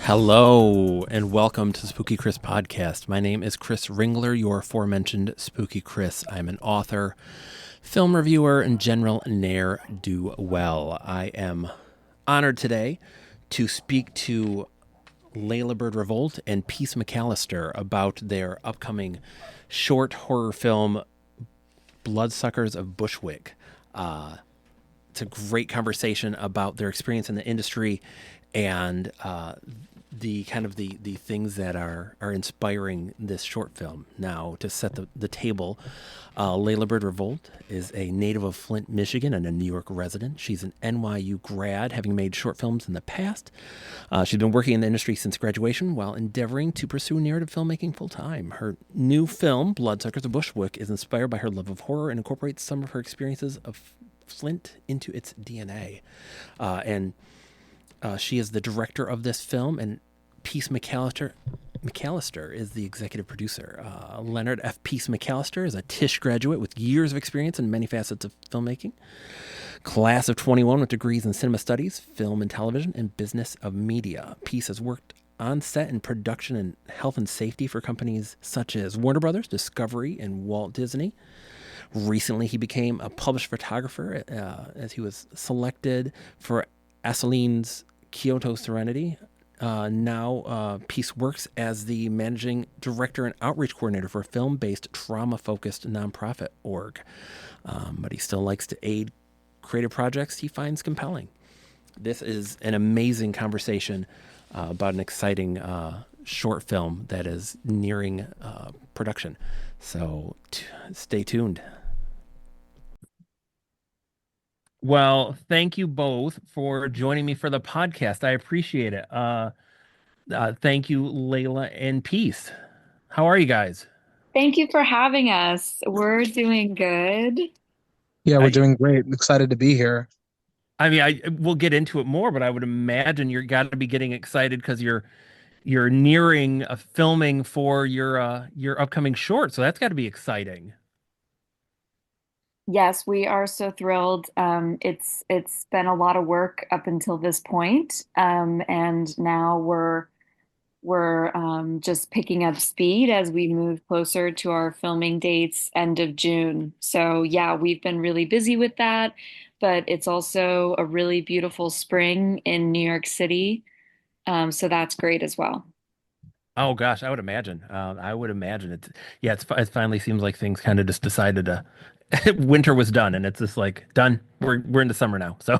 Hello, and welcome to Spooky Chris Podcast. My name is Chris Ringler, your aforementioned Spooky Chris. I'm an author, film reviewer, and general ne'er-do-well. I am honored today to speak to Layla Revoldt and Peace McAllister about their upcoming short horror film, Bloodsuckers of Bushwick. It's a great conversation about their experience in the industry and the kind of the things that are inspiring this short film. Now, to set the table, Layla Revoldt is a native of Flint, Michigan, and a New York resident. She's an NYU grad, having made short films in the past. She's been working in the industry since graduation while endeavoring to pursue narrative filmmaking full time. Her new film, Bloodsuckers of Bushwick, is inspired by her love of horror and incorporates some of her experiences of Flint into its DNA. And she is the director of this film, and Peace McAllister is the executive producer. Leonard F. Peace McAllister is a Tisch graduate with years of experience in many facets of filmmaking. Class of 21 with degrees in cinema studies, film and television, and business of media. Peace has worked on set and production and health and safety for companies such as Warner Brothers, Discovery, and Walt Disney. Recently, he became a published photographer as he was selected for Asseline's Kyoto Serenity. Now, Peace works as the managing director and outreach coordinator for a film-based, trauma-focused nonprofit org. But he still likes to aid creative projects he finds compelling. This is an amazing conversation about an exciting short film that is nearing production. So stay tuned. Well, thank you both for joining me for the podcast. I appreciate it. Thank you, Layla and Peace. How are you guys? Thank you for having us. We're doing good. Yeah, we're I, doing great. Excited to be here. I mean, I we'll get into it more, but I would imagine you're got to be getting excited because you're nearing a filming for your upcoming short, so that's got to be exciting. Yes, we are so thrilled. It's been a lot of work up until this point, and now we're just picking up speed as we move closer to our filming dates, end of June. So yeah, we've been really busy with that, but it's also a really beautiful spring in New York City, so that's great as well. Oh gosh, I would imagine. I would imagine it. Yeah, it finally seems like things kind of just decided to. Winter was done, and it's just like done. We're into summer now, so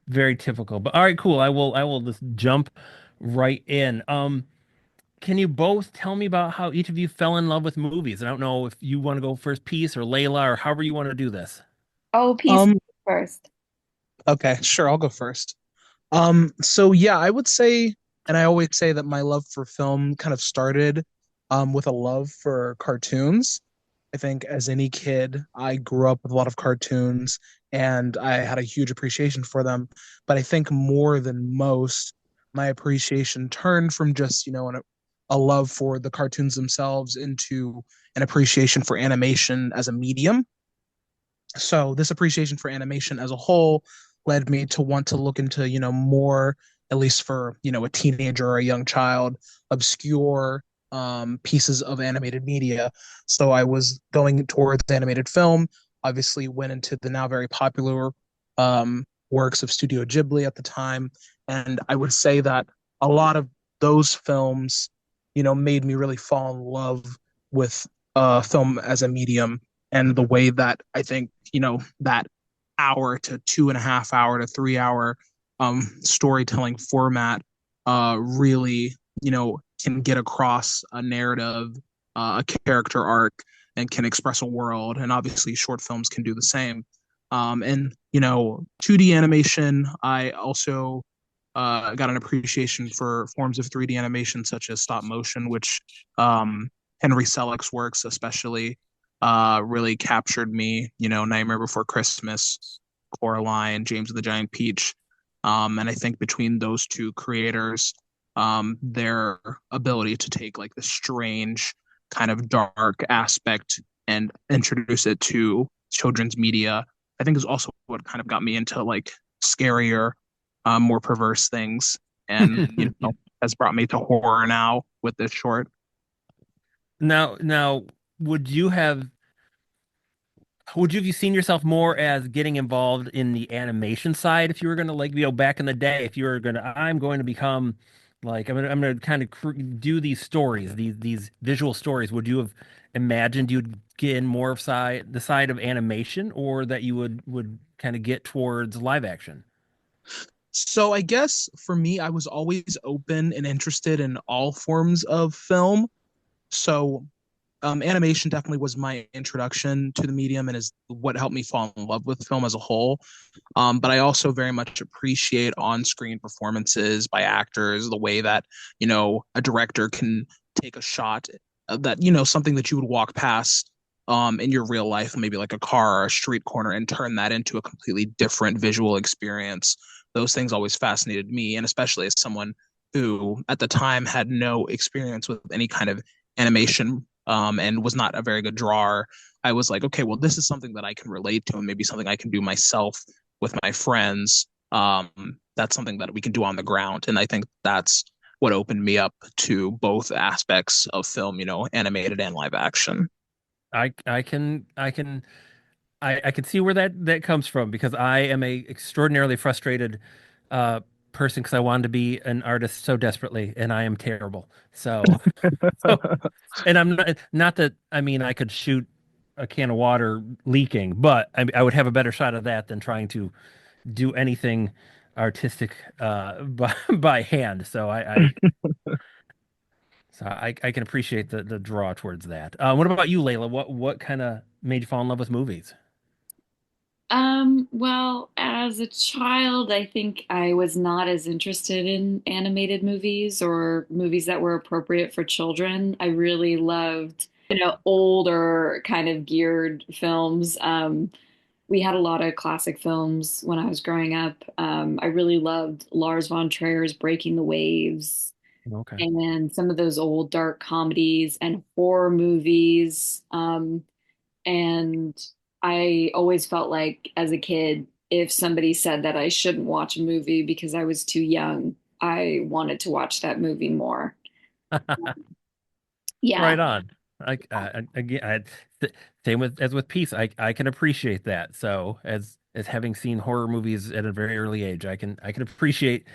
very typical. But all right, cool. I will just jump right in. Can you both tell me about how each of you fell in love with movies? I don't know if you want to go first, Peace, or Layla, or however you want to do this. Oh, peace Um, first. okay, sure, I'll go first. So yeah, I would say, and I always say that my love for film kind of started with a love for cartoons. I think as any kid, I grew up with a lot of cartoons and I had a huge appreciation for them. But I think more than most, my appreciation turned from just, a love for the cartoons themselves into an appreciation for animation as a medium. So this appreciation for animation as a whole led me to want to look into, more, at least for, a teenager or a young child, obscure pieces of animated media. So I was going towards animated film, obviously went into the now very popular works of Studio Ghibli at the time. And I would say that a lot of those films, made me really fall in love with film as a medium and the way that I think, that hour to 2.5 hour to 3 hour storytelling format really, can get across a narrative, a character arc, and can express a world. And obviously, short films can do the same. And 2D animation, I also got an appreciation for forms of 3D animation such as stop motion, which Henry Selick's works especially really captured me. Nightmare Before Christmas, Coraline, James and the Giant Peach, and I think between those two creators, their ability to take like the strange kind of dark aspect and introduce it to children's media, I think is also what kind of got me into like scarier, more perverse things. and has brought me to horror now with this short. Now, would you have would you have you seen yourself more as getting involved in the animation side if you were going to like back in the day if you were going to I'm going to become like I'm going to kind of do these stories these visual stories, would you have imagined you'd get in more of the side of animation, or that you would kind of get towards live action? So I guess for me, I was always open and interested in all forms of film. So animation definitely was my introduction to the medium and is what helped me fall in love with film as a whole. But I also very much appreciate on-screen performances by actors, the way that, a director can take a shot that, something that you would walk past in your real life, maybe like a car or a street corner, and turn that into a completely different visual experience. Those things always fascinated me, and especially as someone who at the time had no experience with any kind of animation and was not a very good drawer. I was like, okay, well, this is something that I can relate to, and maybe something I can do myself with my friends. That's something that we can do on the ground, and I think that's what opened me up to both aspects of film, animated and live action. I can see where that comes from, because I am a extraordinarily frustrated uh person, because I wanted to be an artist so desperately and I am terrible. So so and I'm not that, I mean, I could shoot a can of water leaking, but I would have a better shot of that than trying to do anything artistic by hand. So I can appreciate the draw towards that. What about you, Layla? What kind of made you fall in love with movies? Well, as a child, I think I was not as interested in animated movies or movies that were appropriate for children. I really loved, older kind of geared films. We had a lot of classic films when I was growing up. I really loved Lars von Trier's Breaking the Waves Okay. and some of those old dark comedies and horror movies. And I always felt like as a kid, if somebody said that I shouldn't watch a movie because I was too young, I wanted to watch that movie more. Yeah. Right on. Again, same with as with peace. I can appreciate that. So as having seen horror movies at a very early age, I can appreciate.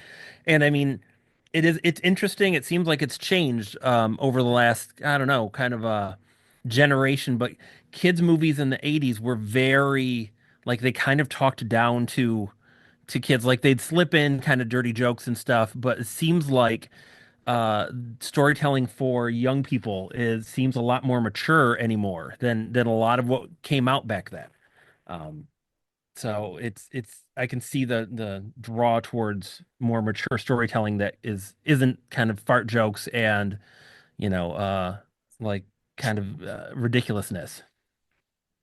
And I mean, it's interesting. It seems like it's changed over the last, I don't know, kind of a generation. But kids' movies in the '80s were very, like, they kind of talked down to kids. Like, they'd slip in kind of dirty jokes and stuff. But it seems like uh storytelling for young people is seems a lot more mature anymore than a lot of what came out back then. Um, so it's I can see the draw towards more mature storytelling that isn't kind of fart jokes and, you know, like kind of ridiculousness.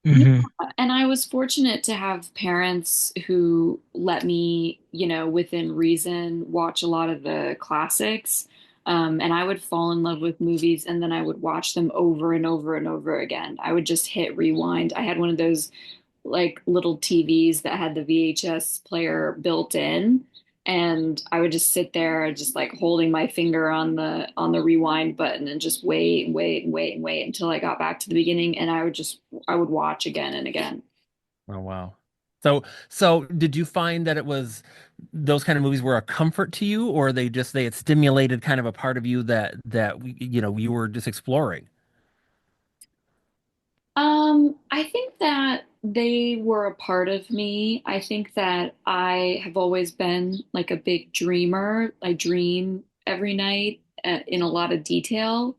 Yeah. Hmm. And I was fortunate to have parents who let me, within reason, watch a lot of the classics. And I would fall in love with movies and then I would watch them over and over and over again. I would just hit rewind. I had one of those like little TVs that had the VHS player built in. And I would just sit there just like holding my finger on the rewind button and just wait and wait and wait and wait until I got back to the beginning and I would watch again and again. Oh wow. So did you find that it was those kind of movies were a comfort to you, or they had stimulated kind of a part of you that you were just exploring? I think that they were a part of me. I think that I have always been like a big dreamer. I dream every night in a lot of detail.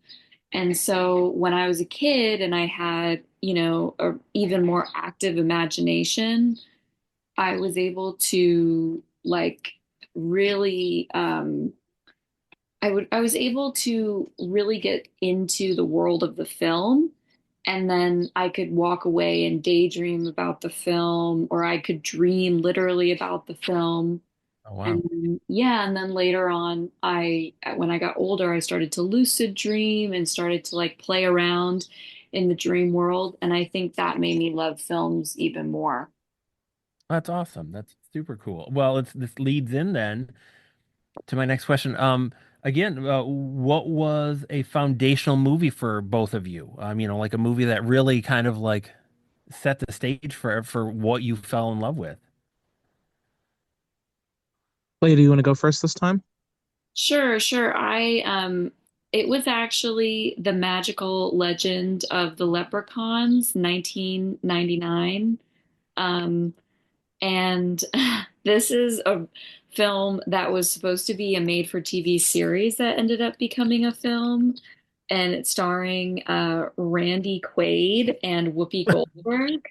And so when I was a kid and I had, a even more active imagination, I was able to like really I was able to really get into the world of the film, and then I could walk away and daydream about the film, or I could dream literally about the film. Oh wow. And then, yeah, and then later on, when I got older, I started to lucid dream and started to like play around in the dream world, and I think that made me love films even more. That's awesome. That's super cool. Well, this leads in then. To my next question. Again, what was a foundational movie for both of you? Like a movie that really kind of like set the stage for what you fell in love with. Lady, do you want to go first this time? Sure, sure. It was actually The Magical Legend of the Leprechauns, 1999. Um, and this is a film that was supposed to be a made-for-TV series that ended up becoming a film, and it's starring Randy Quaid and Whoopi Goldberg.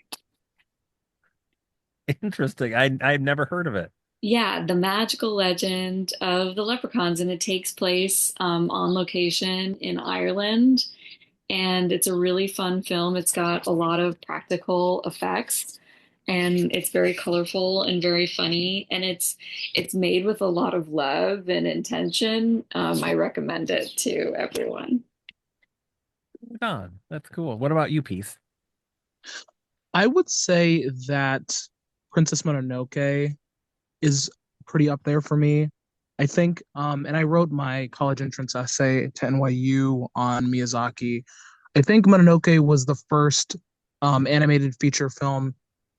Interesting. I've never heard of it. Yeah, The Magical Legend of the Leprechauns, and it takes place on location in Ireland. And it's a really fun film. It's got a lot of practical effects, and it's very colorful and very funny, and it's made with a lot of love and intention. I recommend it to everyone. God, that's cool. What about you, Peace? I would say that Princess Mononoke is pretty up there for me. I think, and I wrote my college entrance essay to NYU on Miyazaki. I think Mononoke was the first animated feature film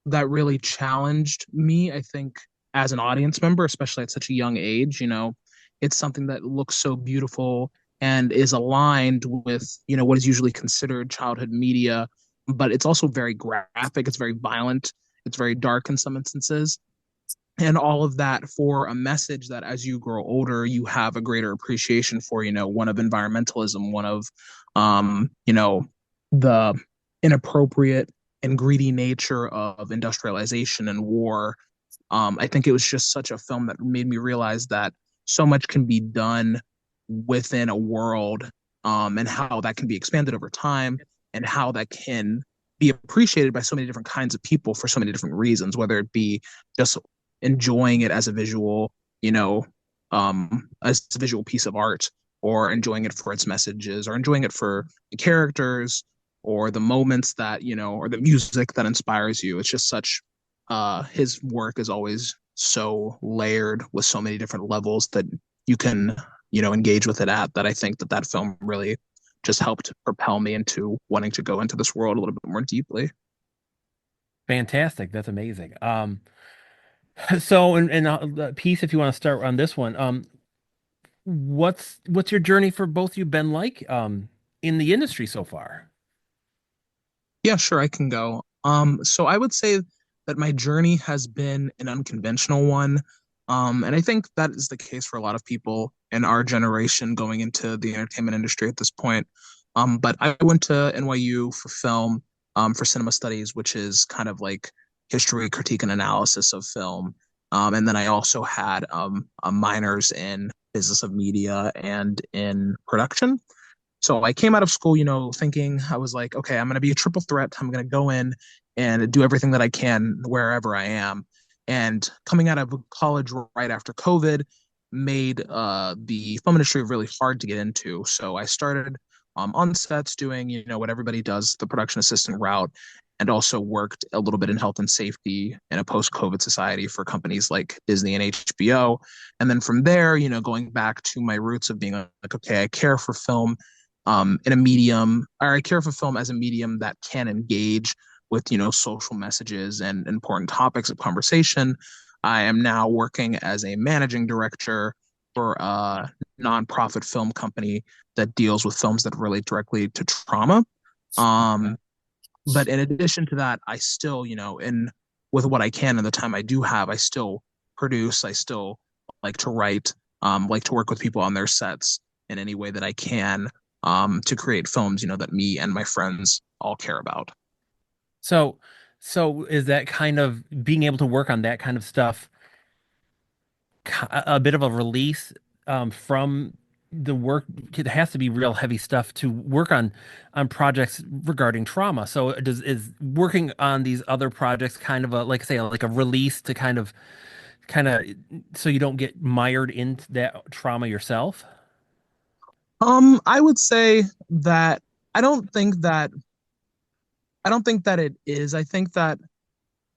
that really challenged me, I think, as an audience member, especially at such a young age. It's something that looks so beautiful and is aligned with, what is usually considered childhood media, but it's also very graphic, it's very violent, it's very dark in some instances, and all of that for a message that as you grow older you have a greater appreciation for, one of environmentalism, one of the inappropriate and greedy nature of industrialization and war. I think it was just such a film that made me realize that so much can be done within a world, and how that can be expanded over time, and how that can be appreciated by so many different kinds of people for so many different reasons, whether it be just enjoying it as a visual, as a visual piece of art, or enjoying it for its messages, or enjoying it for the characters, or the moments that, or the music that inspires you. It's just such, his work is always so layered with so many different levels that you can, engage with it at, that I think that that film really just helped propel me into wanting to go into this world a little bit more deeply. Fantastic. That's amazing. So and Peace, if you want to start on this one, what's your journey for both you been like in the industry so far? Yeah, sure, I can go. So I would say that my journey has been an unconventional one. And I think that is the case for a lot of people in our generation going into the entertainment industry at this point. But I went to NYU for film, for cinema studies, which is kind of like history, critique, and analysis of film. And then I also had a minors in business of media and in production. So I came out of school, thinking, I was like, okay, I'm going to be a triple threat. I'm going to go in and do everything that I can wherever I am. And coming out of college right after COVID made the film industry really hard to get into. So I started on sets doing, what everybody does, the production assistant route, and also worked a little bit in health and safety in a post-COVID society for companies like Disney and HBO. And then from there, going back to my roots of being like, okay, I care for film in a medium, or I care for film as a medium that can engage with, social messages and important topics of conversation. I am now working as a managing director for a nonprofit film company that deals with films that relate directly to trauma. Um, but in addition to that, I still, in with what I can and the time I do have, I still produce. I still like to write, like to work with people on their sets in any way that I can, to create films, that me and my friends all care about. So, so is that kind of being able to work on that kind of stuff a bit of a release from the work? It has to be real heavy stuff to work on projects regarding trauma. So does is working on these other projects kind of a like say like a release to kind of so you don't get mired into that trauma yourself? I would say that I don't think that I don't think that it is. I think that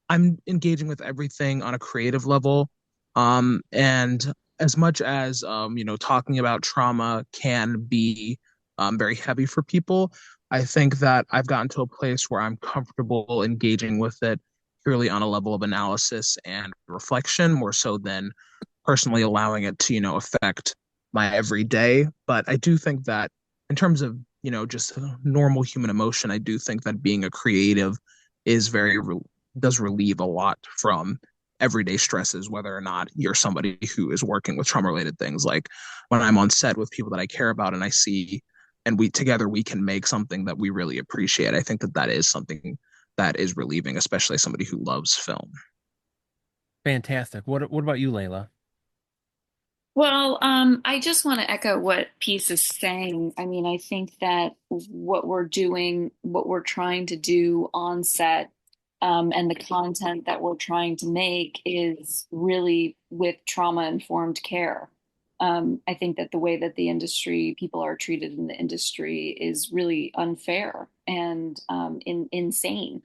I'm engaging with everything on a creative level. And as much as talking about trauma can be very heavy for people, I think that I've gotten to a place where I'm comfortable engaging with it purely on a level of analysis and reflection, more so than personally allowing it to, affect my everyday. But I do think that in terms of, just normal human emotion, I do think that being a creative is does relieve a lot from everyday stresses, whether or not you're somebody who is working with trauma related things. Like when I'm on set with people that I care about and I see, and we together we can make something that we really appreciate. I think that that is something that is relieving, especially as somebody who loves film. Fantastic. What about you, Layla? Well, I just want to echo what Peace is saying. I mean, I think that what we're doing, what we're trying to do on set, and the content that we're trying to make is really with trauma-informed care. I think that the way that the industry, people are treated in the industry is really unfair and insane.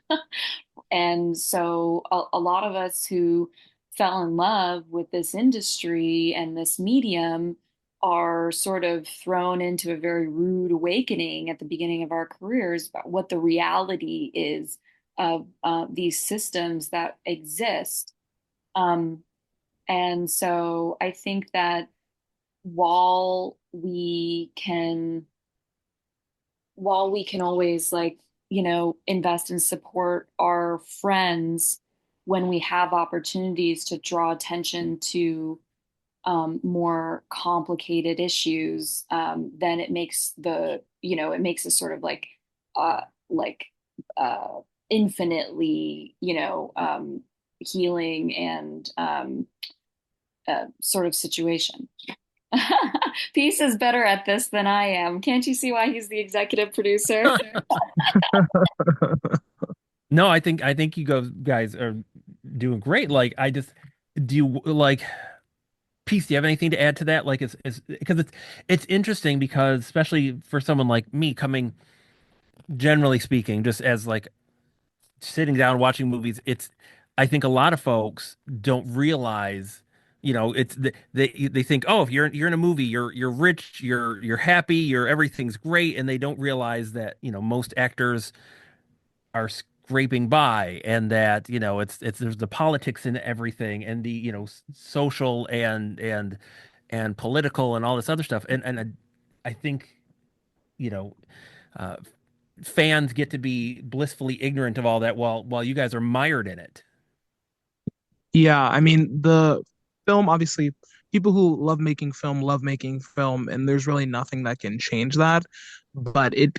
And so a lot of us who fell in love with this industry and this medium are sort of thrown into a very rude awakening at the beginning of our careers about what the reality is of these systems that exist. Um, and so I think that while we can while we can always invest and support our friends when we have opportunities to draw attention to more complicated issues, then it makes us sort of uh, like uh, infinitely, healing and sort of situation. Peace is better at this than I am. Can't you see why he's the executive producer? No, I think you guys are doing great. Like I just do you like Peace, do you have anything to add to that? Like it's because it's interesting because especially for someone like me coming generally speaking, just as like sitting down watching movies, it's I think a lot of folks don't realize, they think, oh, if you're in a movie, you're rich, you're happy, everything's great, and they don't realize that, most actors are scraping by and that, it's there's the politics in everything and the, social and political and all this other stuff. And I think, you know, uh, fans get to be blissfully ignorant of all that while you guys are mired in it. Yeah, I mean, the film, obviously, people who love making film, and there's really nothing that can change that. But as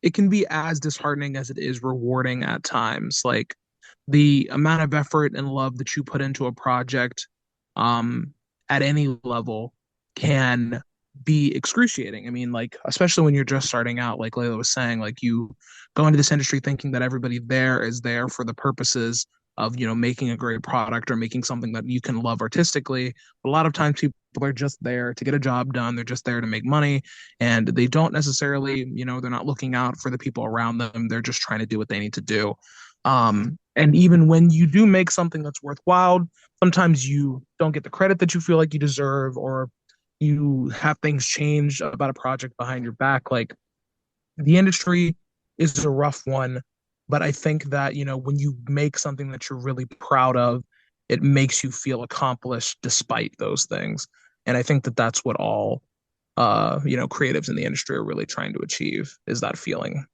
it can be as disheartening as it is rewarding at times. Like the amount of effort and love that you put into a project, um, at any level can be excruciating. I mean, like, especially when you're just starting out, like Layla was saying, like you go into this industry thinking that everybody there is there for the purposes of, making a great product or making something that you can love artistically. A lot of times people are just there to get a job done. They're just there to make money and they don't necessarily, they're not looking out for the people around them. They're just trying to do what they need to do. And even when you do make something that's worthwhile, sometimes you don't get the credit that you feel like you deserve, or you have things change about a project behind your back. Like the industry is a rough one, but I think that, when you make something that you're really proud of, it makes you feel accomplished despite those things. And I think that that's what all creatives in the industry are really trying to achieve is that feeling.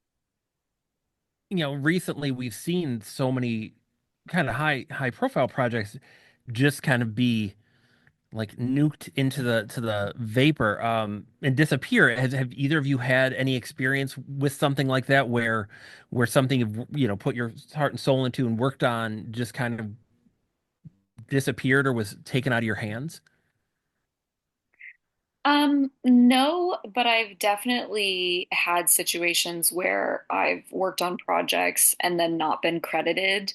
Recently we've seen so many kind of high profile projects just kind of be like nuked into the vapor and disappear. Have either of you had any experience with something like that where something you've put your heart and soul into and worked on just kind of disappeared or was taken out of your hands? No, but I've definitely had situations where I've worked on projects and then not been credited,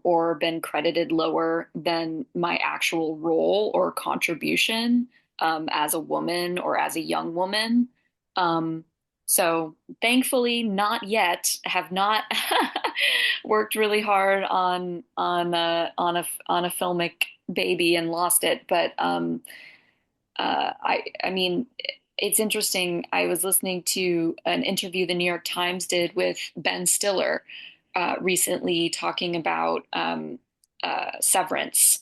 or been credited lower than my actual role or contribution, as a woman or as a young woman. Um, So thankfully, not yet. Have not worked really hard on a filmic baby and lost it. But I mean, it's interesting. I was listening to an interview the New York Times did with Ben Stiller recently, talking about Severance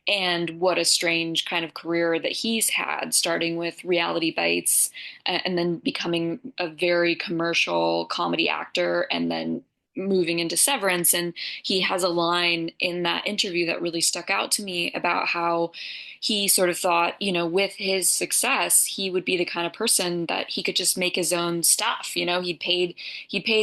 and what a strange kind of career that he's had, starting with Reality Bites and then becoming a very commercial comedy actor and then moving into Severance. And he has a line in that interview that really stuck out to me about how he sort of thought, with his success, he would be the kind of person that he could just make his own stuff. He paid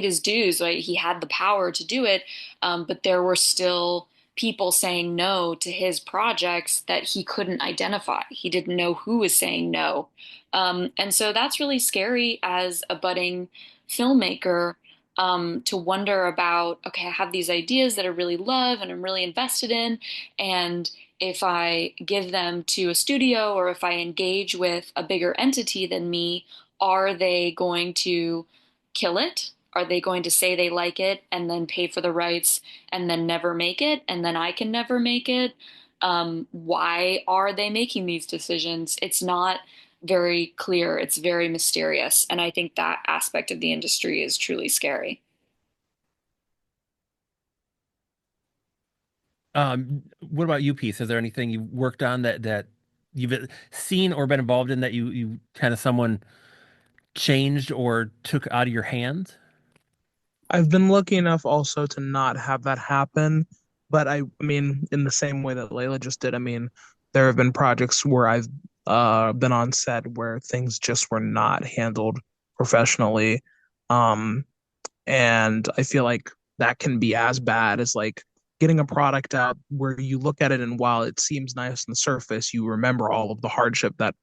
his dues, right? He had the power to do it, but there were still people saying no to his projects that he couldn't identify. He didn't know who was saying no. And so that's really scary as a budding filmmaker, to wonder about, okay, I have these ideas that I really love and I'm really invested in. And if I give them to a studio or if I engage with a bigger entity than me, are they going to kill it? Are they going to say they like it and then pay for the rights and then never make it? And then I can never make it? Why are they making these decisions? It's not very clear. It's very mysterious. And I think that aspect of the industry is truly scary. What about you, Peace? Is there anything you worked on that you've seen or been involved in that you kind of someone changed or took out of your hands? I've been lucky enough also to not have that happen, but I mean, in the same way that Layla just did, I mean, there have been projects where I've been on set where things just were not handled professionally. Um, and I feel like that can be as bad as like getting a product out where you look at it and while it seems nice on the surface, you remember all of the hardship that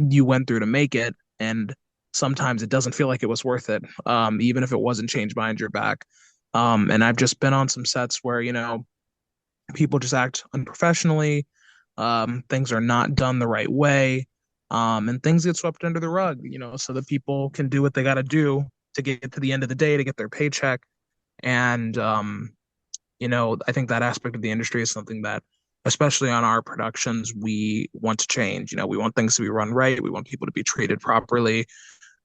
you went through to make it, and sometimes it doesn't feel like it was worth it, even if it wasn't changed behind your back. And I've just been on some sets where, people just act unprofessionally, things are not done the right way, and things get swept under the rug, so that people can do what they got to do to get to the end of the day to get their paycheck. And I think that aspect of the industry is something that, especially on our productions, we want to change. We want things to be run right. We want people to be treated properly.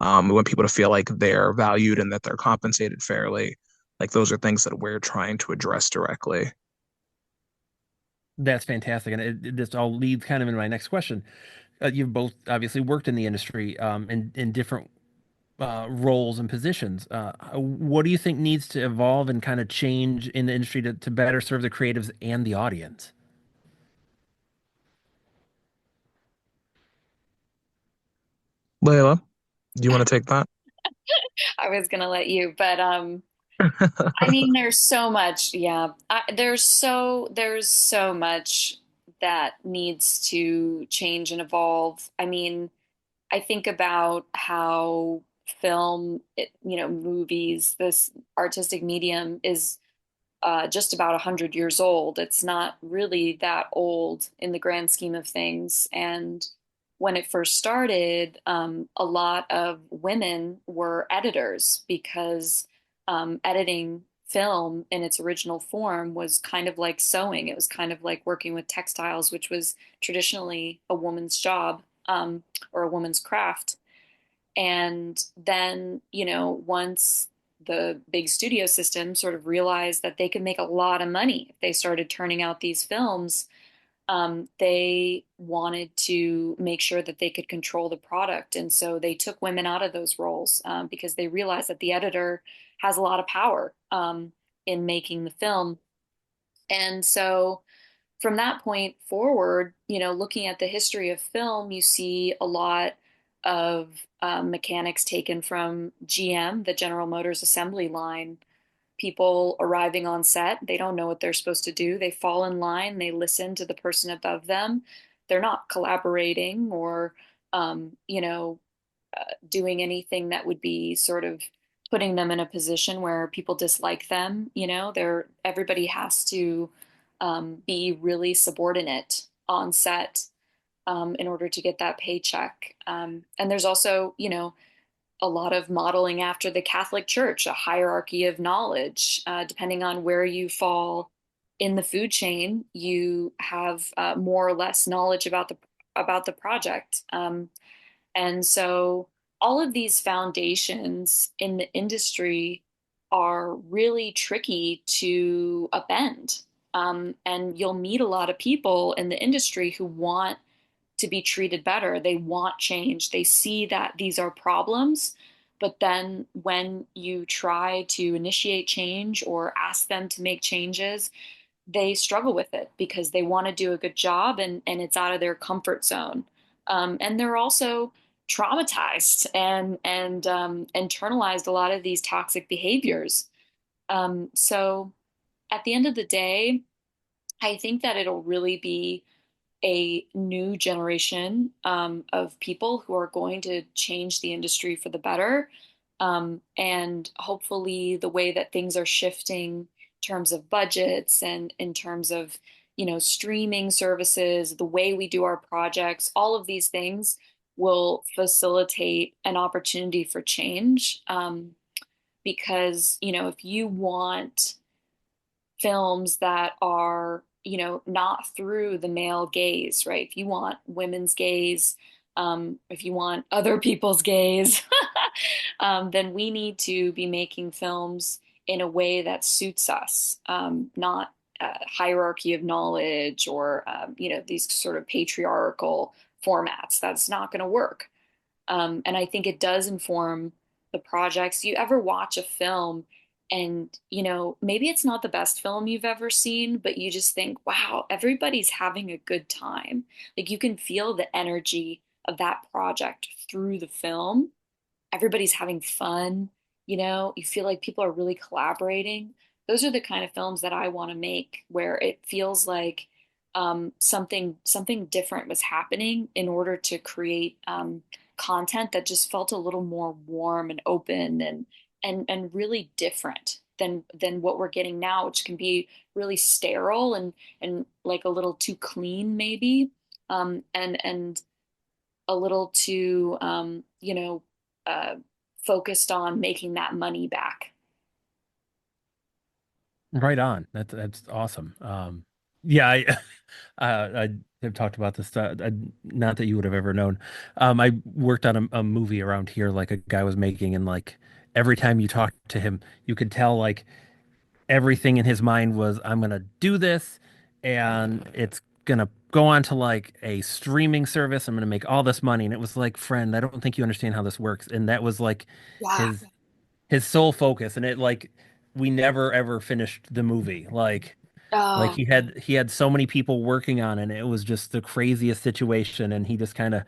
We want people to feel like they're valued and that they're compensated fairly. Like those are things that we're trying to address directly. That's fantastic, and this all leads kind of into my next question. You've both obviously worked in the industry in different roles and positions. What do you think needs to evolve and kind of change in the industry to better serve the creatives and the audience? Layla, do you want to take that? I was gonna let you, but I mean, there's so much, yeah. There's so much that needs to change and evolve. I mean, I think about how movies, this artistic medium is just about 100 years old. It's not really that old in the grand scheme of things. And when it first started, a lot of women were editors because editing film in its original form was kind of like sewing. It was kind of like working with textiles, which was traditionally a woman's job, or a woman's craft. And then, once the big studio system sort of realized that they could make a lot of money if they started turning out these films, they wanted to make sure that they could control the product. And so they took women out of those roles, because they realized that the editor has a lot of power, in making the film. And so from that point forward, looking at the history of film, you see a lot of mechanics taken from GM, the General Motors assembly line. People arriving on set, they don't know what they're supposed to do. They fall in line, they listen to the person above them. They're not collaborating or, doing anything that would be sort of putting them in a position where people dislike them. Everybody has to be really subordinate on set, in order to get that paycheck. And there's also, a lot of modeling after the Catholic Church, a hierarchy of knowledge. Depending on where you fall in the food chain, you have more or less knowledge about the project. And so all of these foundations in the industry are really tricky to upend. And you'll meet a lot of people in the industry who want to be treated better. They want change. They see that these are problems. But then when you try to initiate change or ask them to make changes, they struggle with it because they want to do a good job and it's out of their comfort zone. And they're also traumatized and internalized a lot of these toxic behaviors. So at the end of the day, I think that it'll really be a new generation of people who are going to change the industry for the better. And hopefully, the way that things are shifting in terms of budgets and in terms of, streaming services, the way we do our projects, all of these things will facilitate an opportunity for change. Because, if you want films that are, not through the male gaze, right? If you want women's gaze, if you want other people's gaze, then we need to be making films in a way that suits us, not hierarchy of knowledge or, these sort of patriarchal formats. That's not going to work. And I think it does inform the projects. You ever watch a film and, maybe it's not the best film you've ever seen, but you just think, wow, everybody's having a good time. Like you can feel the energy of that project through the film. Everybody's having fun, you feel like people are really collaborating. Those are the kind of films that I want to make where it feels like something different was happening in order to create content that just felt a little more warm and open and really different than what we're getting now, which can be really sterile and like a little too clean maybe, and a little too uh, focused on making that money back. Right on. That's awesome. Yeah, I I have talked about this. Not that you would have ever known. I worked on a movie around here, like a guy was making, and like every time you talked to him, you could tell like everything in his mind was, I'm gonna do this, and it's gonna go on to like a streaming service. I'm gonna make all this money, and it was like, friend, I don't think you understand how this works. And that was like Yeah. his sole focus, and it like we never ever finished the movie. Like Uh, he had so many people working on it, and it was just the craziest situation, and he just kind of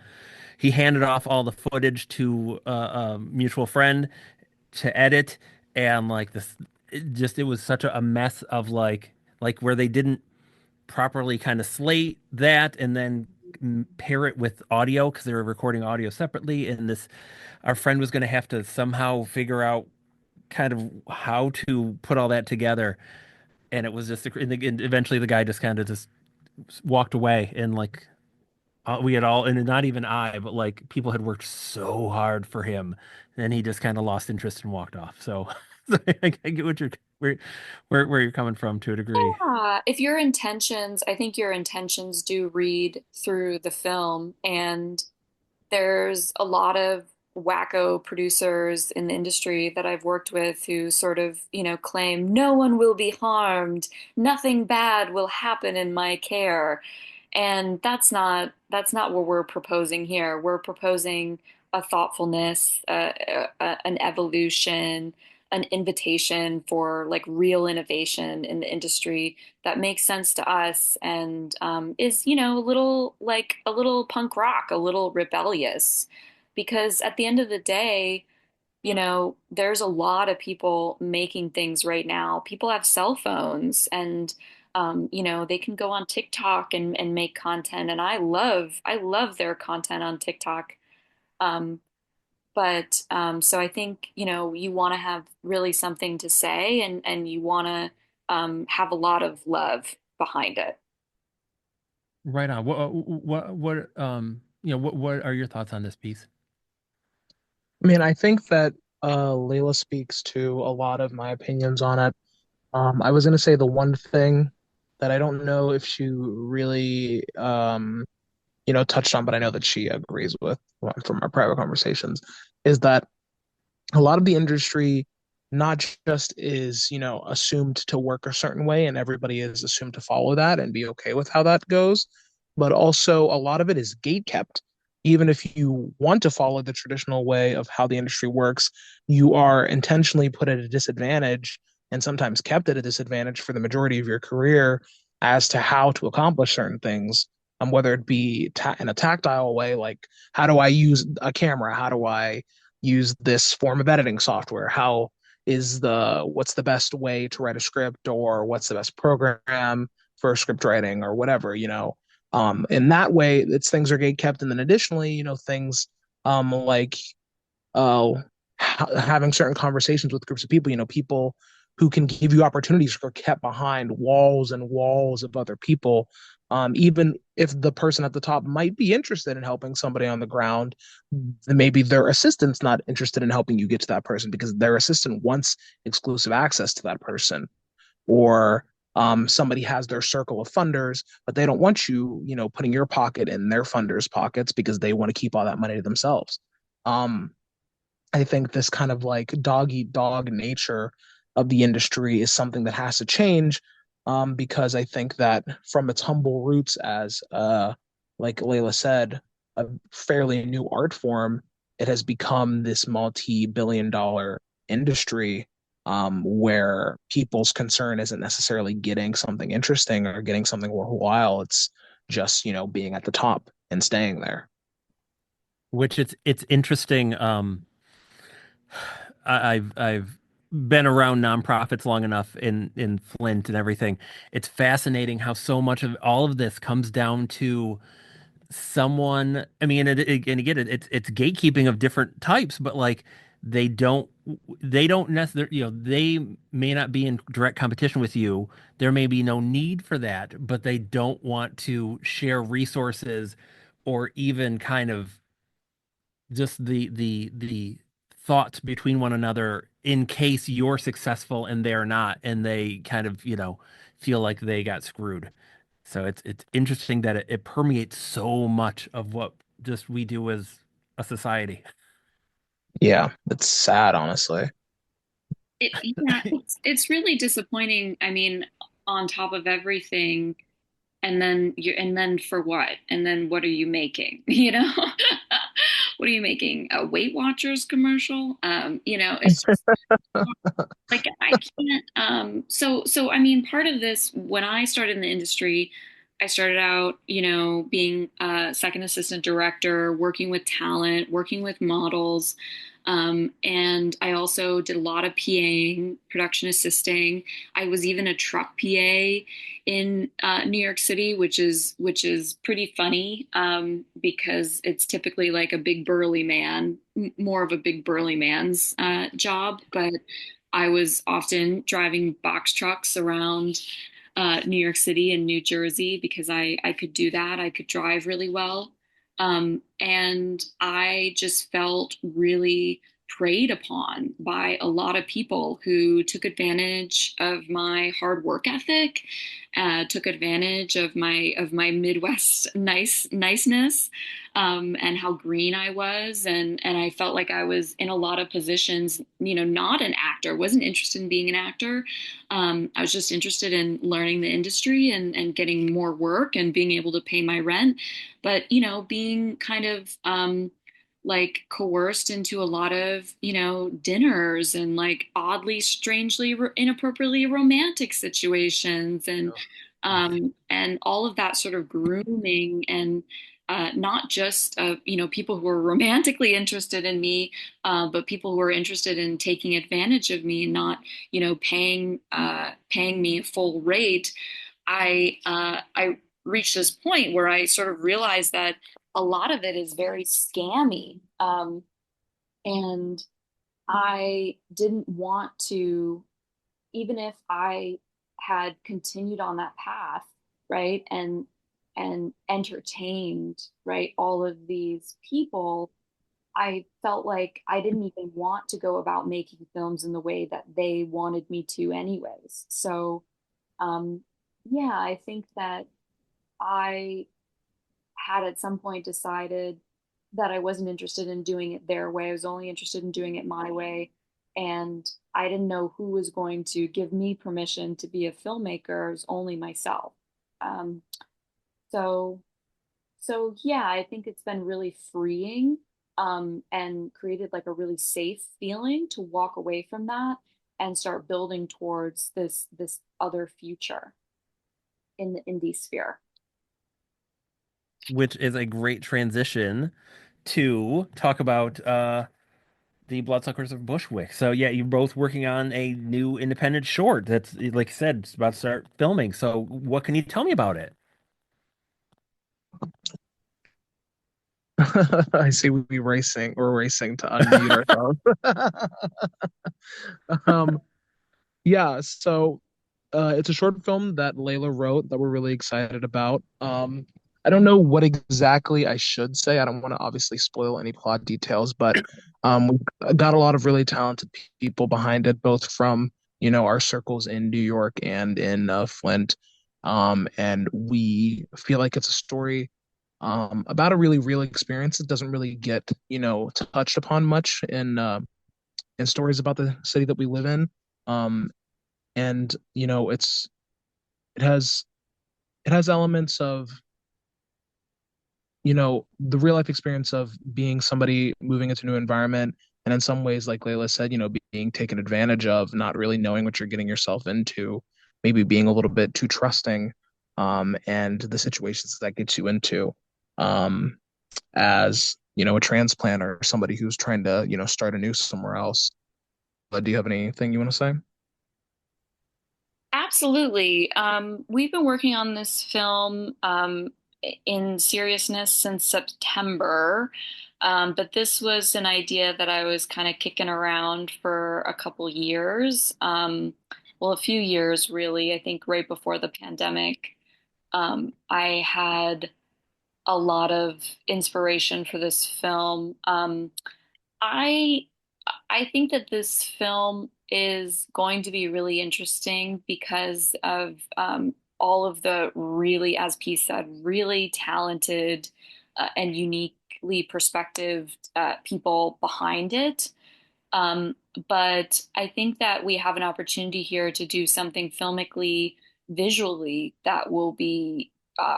he handed off all the footage to a mutual friend to edit, and like this it was such a mess of like where they didn't properly kind of slate that and then pair it with audio because they were recording audio separately, and this our friend was going to have to somehow figure out kind of how to put all that together. And it was just and eventually the guy just kind of just walked away, and like we had all, and not even I, but like people had worked so hard for him, and he just kind of lost interest and walked off. So, so I get what you're where you're coming from to a degree. if your intentions, I think your intentions do read through the film, and there's a lot of wacko producers in the industry that I've worked with who sort of, claim no one will be harmed, nothing bad will happen in my care. And that's not what we're proposing here. We're proposing a thoughtfulness, an evolution, an invitation for like real innovation in the industry that makes sense to us and is, a little like a little punk rock, a little rebellious. Because at the end of the day, there's a lot of people making things right now. People have cell phones and they can go on TikTok and make content. And I love their content on TikTok. Um, but so I think, you want to have really something to say and you want to have a lot of love behind it. Right on. What are your thoughts on this piece? I mean, I think that Layla speaks to a lot of my opinions on it. I was gonna say the one thing that I don't know if she really touched on, but I know that she agrees with from our private conversations, is that a lot of the industry not just is, assumed to work a certain way and everybody is assumed to follow that and be okay with how that goes, but also a lot of it is gate kept. Even if you want to follow the traditional way of how the industry works, you are intentionally put at a disadvantage and sometimes kept at a disadvantage for the majority of your career as to how to accomplish certain things, whether it be in a tactile way, like how do I use a camera? How do I use this form of editing software? What's the best way to write a script, or what's the best program for script writing or whatever. In that way, it's things are gate kept. And then additionally, things like uh, having certain conversations with groups of people, people who can give you opportunities are kept behind walls and walls of other people. Even if the person at the top might be interested in helping somebody on the ground, maybe their assistant's not interested in helping you get to that person because their assistant wants exclusive access to that person. Or somebody has their circle of funders, but they don't want you, putting your pocket in their funders' pockets because they want to keep all that money to themselves. Um, I think this kind of like dog eat dog nature of the industry is something that has to change, because I think that from its humble roots as, like Layla said, a fairly new art form, it has become this multi-billion-dollar industry, where people's concern isn't necessarily getting something interesting or getting something worthwhile. It's just, being at the top and staying there. Which it's interesting. I've been around nonprofits long enough in Flint and everything. It's fascinating how so much of all of this comes down to someone. I mean, and again, it's gatekeeping of different types, but like they don't they don't necessarily, they may not be in direct competition with you. There may be no need for that, but they don't want to share resources or even kind of just the thoughts between one another in case you're successful and they're not, and they kind of, feel like they got screwed. So it's interesting that it permeates so much of what just we do as a society. Yeah, it's sad, honestly. Yeah, it's really disappointing. I mean, on top of everything, and then for what? And then what are you making? You know, what are you making? A Weight Watchers commercial? It's just like I can't. So I mean, part of this when I started in the industry, I started out, being a second assistant director, working with talent, working with models. And I also did a lot of PAing, production assisting. I was even a truck PA in New York City, which is pretty funny, because it's typically like a big burly man, more of a big burly man's job. But I was often driving box trucks around New York City and New Jersey because I could do that. I could drive really well. And I just felt really preyed upon by a lot of people who took advantage of my hard work ethic, took advantage of my Midwest niceness, and how green I was, and I felt like I was in a lot of positions, not an actor, wasn't interested in being an actor. I was just interested in learning the industry and getting more work and being able to pay my rent. But, being kind of like coerced into a lot of, dinners and like oddly, strangely, inappropriately romantic situations, and all of that sort of grooming, and not just people who are romantically interested in me, but people who are interested in taking advantage of me and not paying me a full rate. I reached this point where I sort of realized that a lot of it is very scammy, and I didn't want to, even if I had continued on that path, right, and entertained, right, all of these people. I felt like I didn't even want to go about making films in the way that they wanted me to anyways. So, um, yeah, I think that I had at some point decided that I wasn't interested in doing it their way. I was only interested in doing it my way. And I didn't know who was going to give me permission to be a filmmaker. It was only myself. Um, so yeah, I think it's been really freeing, and created like a really safe feeling to walk away from that and start building towards this other future in the indie sphere. Which is a great transition to talk about the Bloodsuckers of Bushwick. So yeah, you're both working on a new independent short that's like you said, it's about to start filming. So what can you tell me about it? I see we're racing to unmute ourselves. Um, yeah, so it's a short film that Layla wrote that we're really excited about. I don't know what exactly I should say. I don't want to obviously spoil any plot details, but we've got a lot of really talented people behind it, both from, our circles in New York and in Flint. And we feel like it's a story about a really real experience that doesn't really get, touched upon much in stories about the city that we live in. Um, and it has it has elements of the real life experience of being somebody moving into a new environment, and in some ways, like Layla said, being taken advantage of, not really knowing what you're getting yourself into, maybe being a little bit too trusting, and the situations that gets you into, um, as a transplant or somebody who's trying to start anew somewhere else. Do you have anything you want to say? Absolutely. We've been working on this film in seriousness since September. But this was an idea that I was kind of kicking around for a couple years. Well, a few years, really. I think right before the pandemic, I had a lot of inspiration for this film. I I think that this film is going to be really interesting because of all of the really, as P said, really talented and uniquely perspective people behind it. Um, but I think that we have an opportunity here to do something filmically, visually that will be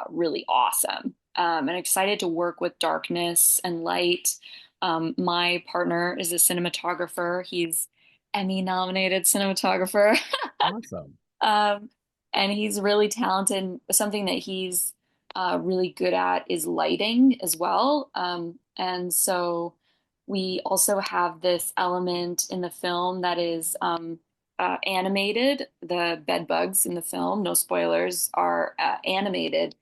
really awesome. And excited to work with darkness and light. My partner is a cinematographer. He's Emmy nominated cinematographer. Awesome. Um, and he's really talented. Something that he's really good at is lighting as well. And so we also have this element in the film that is animated. The bed bugs in the film, no spoilers, are animated.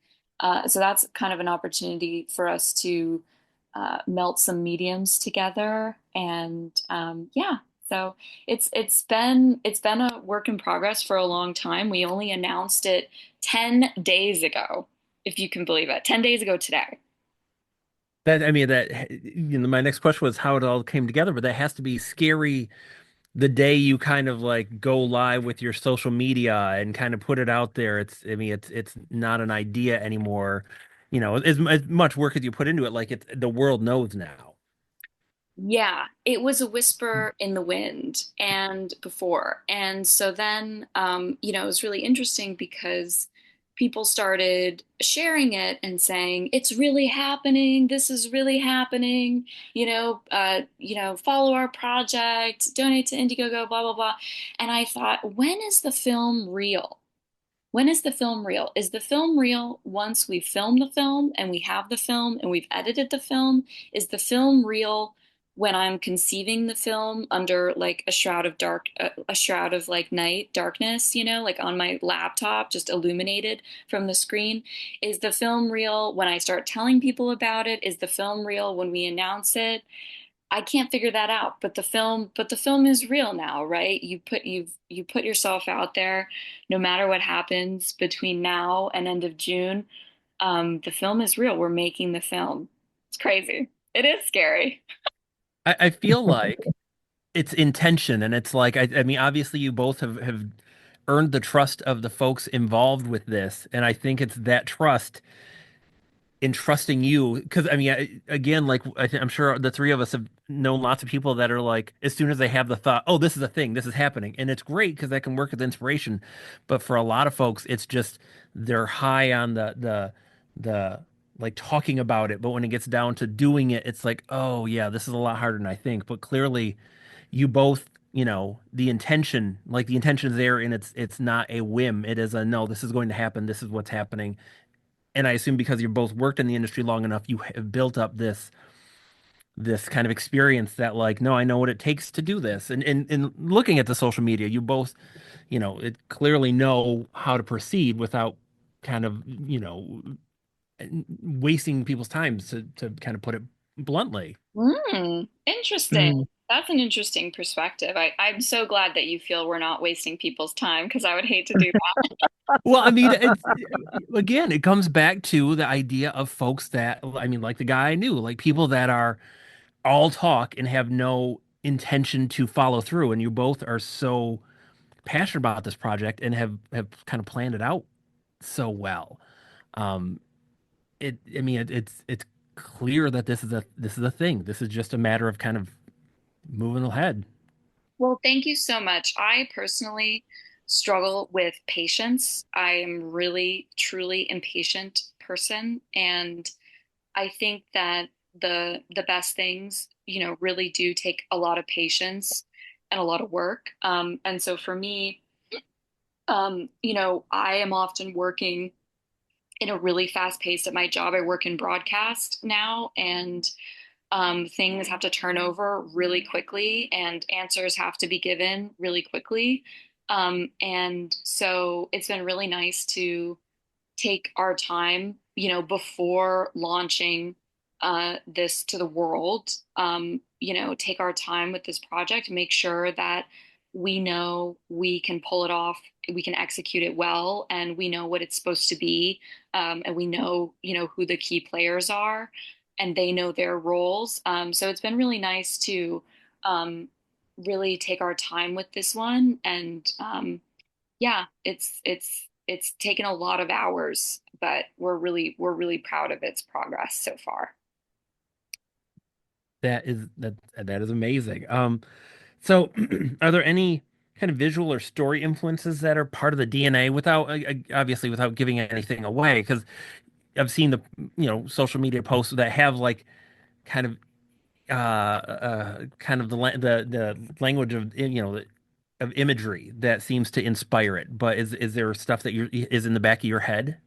So that's kind of an opportunity for us to melt some mediums together. And yeah, so it's been a work in progress for a long time. We only announced it 10 days ago, if you can believe it. 10 days ago today. That I mean that my next question was how it all came together, but that has to be scary the day you kind of like go live with your social media and kind of put it out there. It's not an idea anymore. As much work as you put into it, like the world knows now. Yeah, it was a whisper in the wind and before. And so then, it was really interesting because people started sharing it and saying, it's really happening. This is really happening. Follow our project, donate to Indiegogo, blah, blah, blah. And I thought, when is the film real? When is the film real? Is the film real once we've filmed the film and we have the film and we've edited the film? Is the film real when I'm conceiving the film under like a shroud of like night darkness, like on my laptop, just illuminated from the screen? Is the film real when I start telling people about it? Is the film real when we announce it? I can't figure that out, but the film is real now, right? You put yourself out there, no matter what happens between now and end of June. The film is real. We're making the film. It's crazy. It is scary. I feel like it's intention, and it's like I mean, obviously, you both have earned the trust of the folks involved with this, and I think it's that trust in trusting you because I mean again like I'm sure the three of us have known lots of people that are like as soon as they have the thought, oh, this is a thing, this is happening, and it's great because that can work as inspiration, but for a lot of folks it's just they're high on the like talking about it, but when it gets down to doing it it's like, oh yeah, this is a lot harder than I think. But clearly you both, the intention, like the intention is there, and it's not a whim, it is a no, this is going to happen, this is what's happening. And I assume because you both worked in the industry long enough, you have built up this kind of experience that like, no, I know what it takes to do this. And looking at the social media, you both, it clearly know how to proceed without kind of, wasting people's time to kind of put it bluntly. Interesting. Mm. That's an interesting perspective. I'm so glad that you feel we're not wasting people's time because I would hate to do that. Well, I mean, again, it comes back to the idea of folks that, I mean, like the guy I knew, like people that are all talk and have no intention to follow through. And you both are so passionate about this project and have kind of planned it out so well. Um, I mean, it's clear that this is a thing. This is just a matter of kind of moving ahead. Well, thank you so much. I personally struggle with patience. I am really, truly impatient person, and I think that the best things, really do take a lot of patience and a lot of work. And so for me, I am often working in a really fast pace at my job. I work in broadcast now, and things have to turn over really quickly, and answers have to be given really quickly. And so it's been really nice to take our time, before launching this to the world, take our time with this project, make sure that we know we can pull it off, we can execute it well, and we know what it's supposed to be, and we know, who the key players are, and they know their roles. So it's been really nice to um, really take our time with this one, and yeah, it's taken a lot of hours, but we're really proud of its progress so far. That is amazing. So are there any kind of visual or story influences that are part of the DNA without obviously without giving anything away? Because I've seen the social media posts that have like kind of kind of the language of of imagery that seems to inspire it. But is there stuff that is in the back of your head?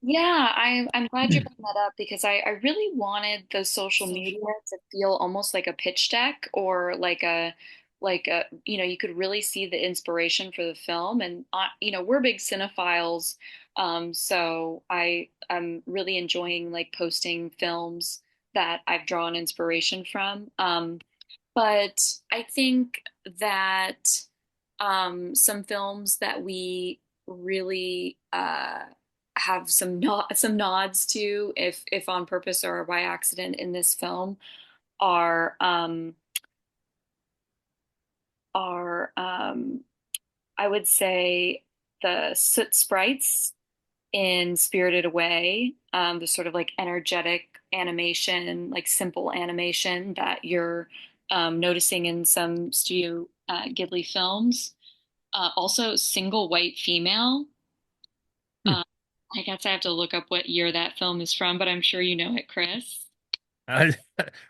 Yeah, I'm glad you brought that up because I really wanted the social media to feel almost like a pitch deck, or like a you could really see the inspiration for the film. And we're big cinephiles, so I'm really enjoying like posting films that I've drawn inspiration from. But I think that some films that we really have some nods to, if on purpose or by accident in this film, are are I would say the soot sprites in Spirited Away, the sort of like energetic animation, like simple animation that you're noticing in some Studio Ghibli films. Also, Single White Female. Hmm. Um, I guess I have to look up what year that film is from, but I'm sure you know it, Chris. Uh,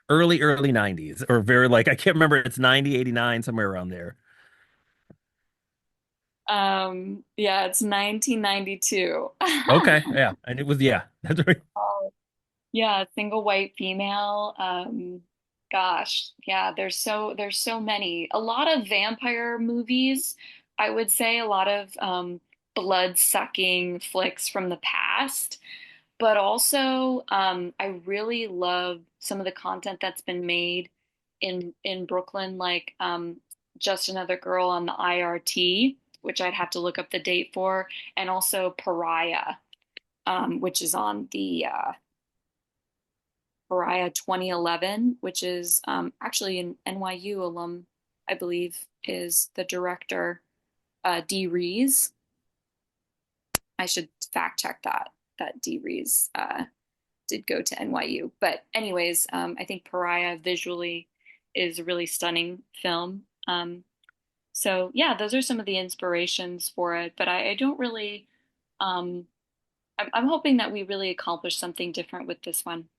early 90s, or very like I can't remember, it's 90, 89, somewhere around there. Yeah, it's 1992. Okay, yeah, and it was, yeah, that's right. Yeah, Single White Female. Gosh, yeah, there's so many. A lot of vampire movies, I would say, a lot of blood-sucking flicks from the past. But also, I really love some of the content that's been made in Brooklyn, like Just Another Girl on the IRT, which I'd have to look up the date for, and also Pariah, which is on the Pariah 2011, which is actually an NYU alum, I believe, is the director, Dee Rees. I should fact check that Dee Rees did go to NYU. But anyways, I think Pariah visually is a really stunning film. So yeah, those are some of the inspirations for it. But I don't really. Um, I'm hoping that we really accomplish something different with this one.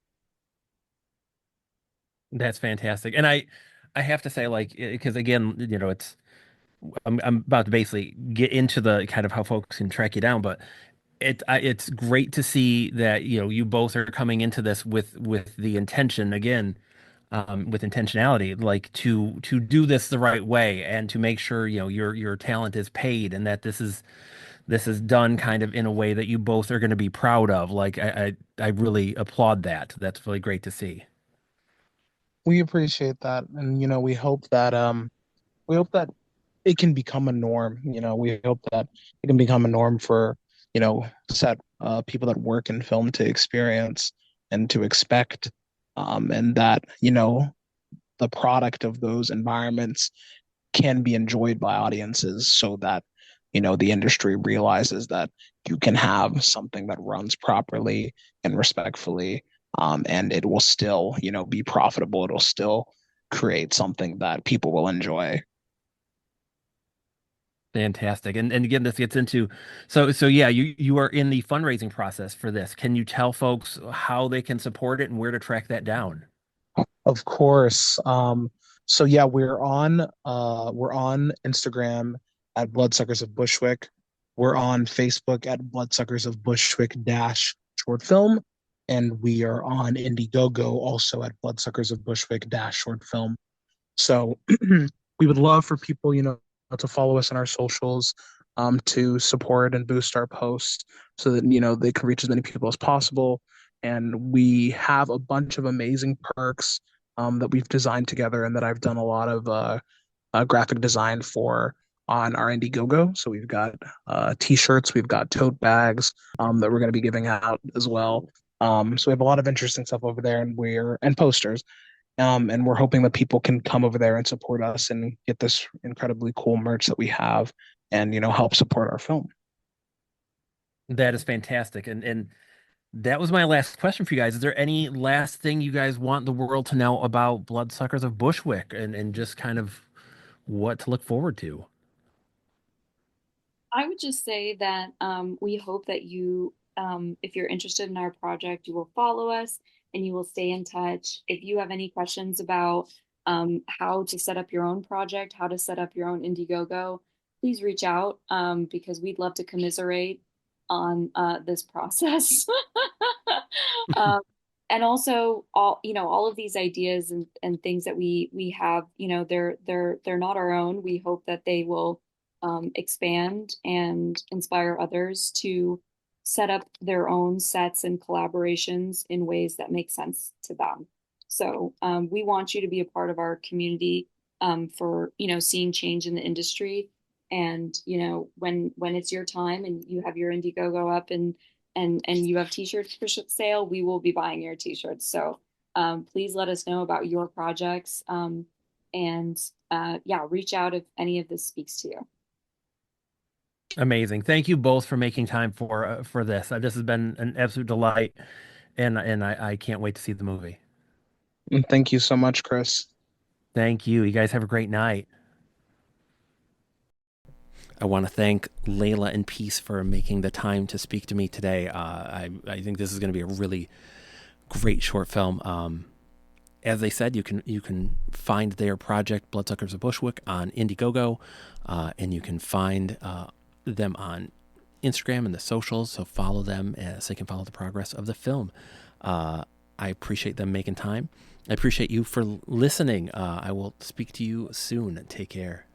That's fantastic. And I have to say, like, because again, it's I'm about to basically get into the kind of how folks can track you down, but it's great to see that you both are coming into this with the intention again, with intentionality, like to do this the right way and to make sure your talent is paid and that this is done kind of in a way that you both are going to be proud of. Like I really applaud that. That's really great to see. We appreciate that, and we hope that it can become a norm. We hope that it can become a norm for set people that work in film to experience and to expect, and that the product of those environments can be enjoyed by audiences, so that the industry realizes that you can have something that runs properly and respectfully, and it will still be profitable. It'll still create something that people will enjoy. Fantastic. And again, this gets into so yeah, you are in the fundraising process for this. Can you tell folks how they can support it and where to track that down? Of course. So yeah, we're on Instagram at Bloodsuckers of Bushwick. We're on Facebook at Bloodsuckers of Bushwick dash short film. And we are on Indiegogo also at Bloodsuckers of Bushwick dash short film. So we would love for people, to follow us on our socials, to support and boost our posts so that, they can reach as many people as possible. And we have a bunch of amazing perks that we've designed together and that I've done a lot of graphic design for on our Indiegogo. So we've got t-shirts, we've got tote bags that we're going to be giving out as well. So we have a lot of interesting stuff over there, and posters. And we're hoping that people can come over there and support us and get this incredibly cool merch that we have and, help support our film. That is fantastic. And that was my last question for you guys. Is there any last thing you guys want the world to know about Bloodsuckers of Bushwick and just kind of what to look forward to? I would just say that we hope that you, if you're interested in our project, you will follow us and you will stay in touch. If you have any questions about how to set up your own project, how to set up your own Indiegogo, please reach out because we'd love to commiserate on this process. um, and also all of these ideas and things that we have, they're not our own. We hope that they will expand and inspire others to set up their own sets and collaborations in ways that make sense to them. So we want you to be a part of our community for seeing change in the industry. And when it's your time and you have your Indiegogo up and you have t-shirts for sale, we will be buying your t-shirts. So please let us know about your projects and yeah, reach out if any of this speaks to you. Amazing. Thank you both for making time for this. This has been an absolute delight, and I can't wait to see the movie. And thank you so much, Chris. Thank you. You guys have a great night. I want to thank Layla and Peace for making the time to speak to me today. I think this is going to be a really great short film. As they said, you can find their project Bloodsuckers of Bushwick on Indiegogo, and you can find them on Instagram and the socials. So follow them so they can follow the progress of the film. I appreciate them making time. I appreciate you for listening. I will speak to you soon. Take care.